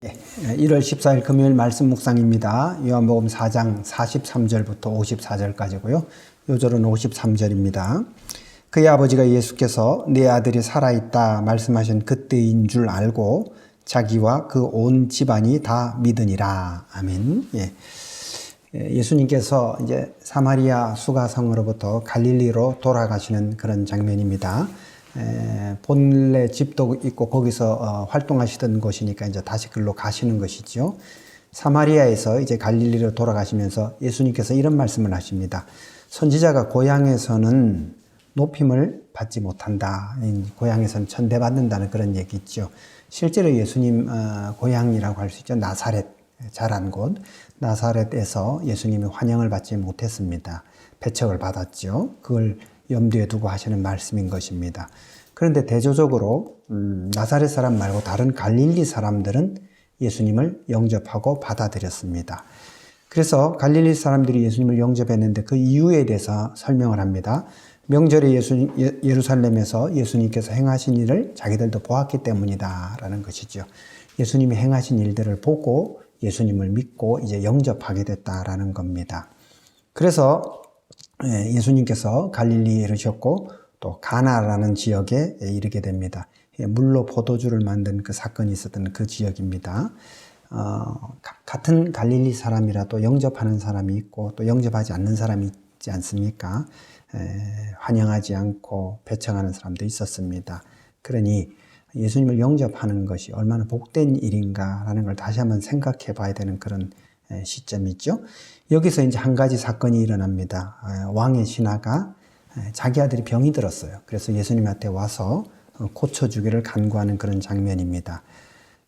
1월 14일 금요일 말씀 묵상입니다. 요한복음 4장 43절부터 54절까지고요. 요절은 53절입니다. 그의 아버지가 예수께서 내 아들이 살아있다 말씀하신 그때인 줄 알고 자기와 그 온 집안이 다 믿으니라. 아멘. 예수님께서 이제 사마리아 수가성으로부터 갈릴리로 돌아가시는 그런 장면입니다. 본래 집도 있고 거기서 활동하시던 곳이니까 이제 다시 글로 가시는 것이죠. 사마리아에서 이제 갈릴리로 돌아가시면서 예수님께서 이런 말씀을 하십니다. 선지자가 고향에서는 높임을 받지 못한다. 고향에서는 천대받는다는 그런 얘기 있죠. 실제로 예수님 고향이라고 할 수 있죠. 나사렛, 자란 곳 나사렛에서 예수님이 환영을 받지 못했습니다. 배척을 받았죠. 그걸 염두에 두고 하시는 말씀인 것입니다. 그런데 대조적으로 나사렛 사람 말고 다른 갈릴리 사람들은 예수님을 영접하고 받아들였습니다. 그래서 갈릴리 사람들이 예수님을 영접했는데 그 이유에 대해서 설명을 합니다. 명절에 예루살렘에서 예수님께서 행하신 일을 자기들도 보았기 때문이다 라는 것이죠. 예수님이 행하신 일들을 보고 예수님을 믿고 이제 영접하게 됐다라는 겁니다. 그래서 예수님께서 갈릴리에 이르셨고 또 가나라는 지역에 이르게 됩니다. 물로 포도주를 만든 그 사건이 있었던 그 지역입니다. 같은 갈릴리 사람이라도 영접하는 사람이 있고 또 영접하지 않는 사람이 있지 않습니까? 환영하지 않고 배척하는 사람도 있었습니다. 그러니 예수님을 영접하는 것이 얼마나 복된 일인가라는 걸 다시 한번 생각해 봐야 되는 그런 시점이죠. 여기서 이제 한 가지 사건이 일어납니다. 왕의 신하가 자기 아들이 병이 들었어요. 그래서 예수님한테 와서 고쳐주기를 간구하는 그런 장면입니다.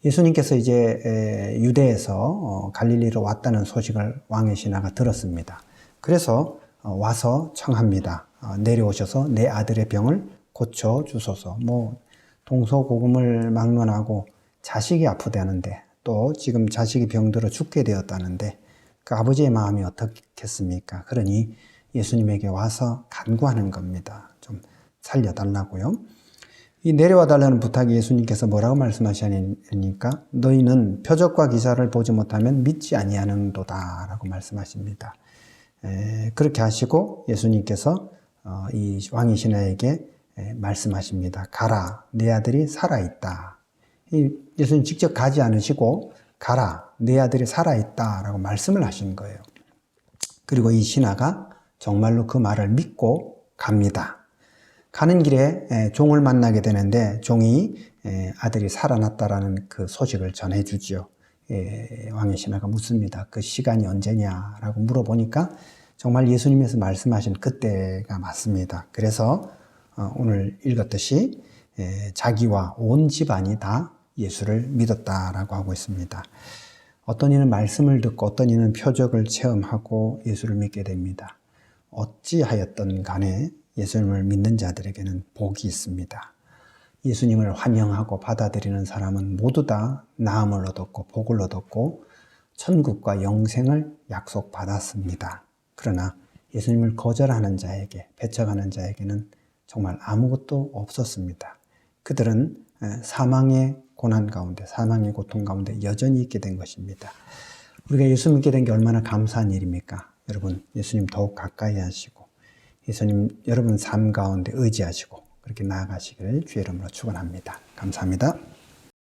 예수님께서 이제 유대에서 갈릴리로 왔다는 소식을 왕의 신하가 들었습니다. 그래서 와서 청합니다. 내려오셔서 내 아들의 병을 고쳐주소서. 동서고금을 막론하고 자식이 아프다는데 또 지금 자식이 병들어 죽게 되었다는데 그 아버지의 마음이 어떻겠습니까? 그러니 예수님에게 와서 간구하는 겁니다. 좀 살려달라고요. 이 내려와 달라는 부탁에 예수님께서 뭐라고 말씀하시니까 너희는 표적과 기사를 보지 못하면 믿지 아니하는도다 라고 말씀하십니다. 그렇게 하시고 예수님께서 이 왕의 신하에게 말씀하십니다. 가라, 내 아들이 살아있다. 예수님 직접 가지 않으시고 가라, 내 아들이 살아있다 라고 말씀을 하신 거예요. 그리고 이 신하가 정말로 그 말을 믿고 갑니다. 가는 길에 종을 만나게 되는데 종이 아들이 살아났다라는 그 소식을 전해주죠. 왕의 신하가 묻습니다. 그 시간이 언제냐라고 물어보니까 정말 예수님께서 말씀하신 그때가 맞습니다. 그래서 오늘 읽었듯이 자기와 온 집안이 다 예수를 믿었다라고 하고 있습니다. 어떤 이는 말씀을 듣고 어떤 이는 표적을 체험하고 예수를 믿게 됩니다. 어찌하였든 간에 예수님을 믿는 자들에게는 복이 있습니다. 예수님을 환영하고 받아들이는 사람은 모두 다 나음을 얻었고 복을 얻었고 천국과 영생을 약속받았습니다. 그러나 예수님을 거절하는 자에게, 배척하는 자에게는 정말 아무것도 없었습니다. 그들은 사망의 고난 가운데, 사망의 고통 가운데 여전히 있게 된 것입니다. 우리가 예수 믿게 된 게 얼마나 감사한 일입니까? 여러분, 예수님 더욱 가까이 하시고 예수님 여러분 삶 가운데 의지하시고 그렇게 나아가시기를 주의 이름으로 축원합니다. 감사합니다.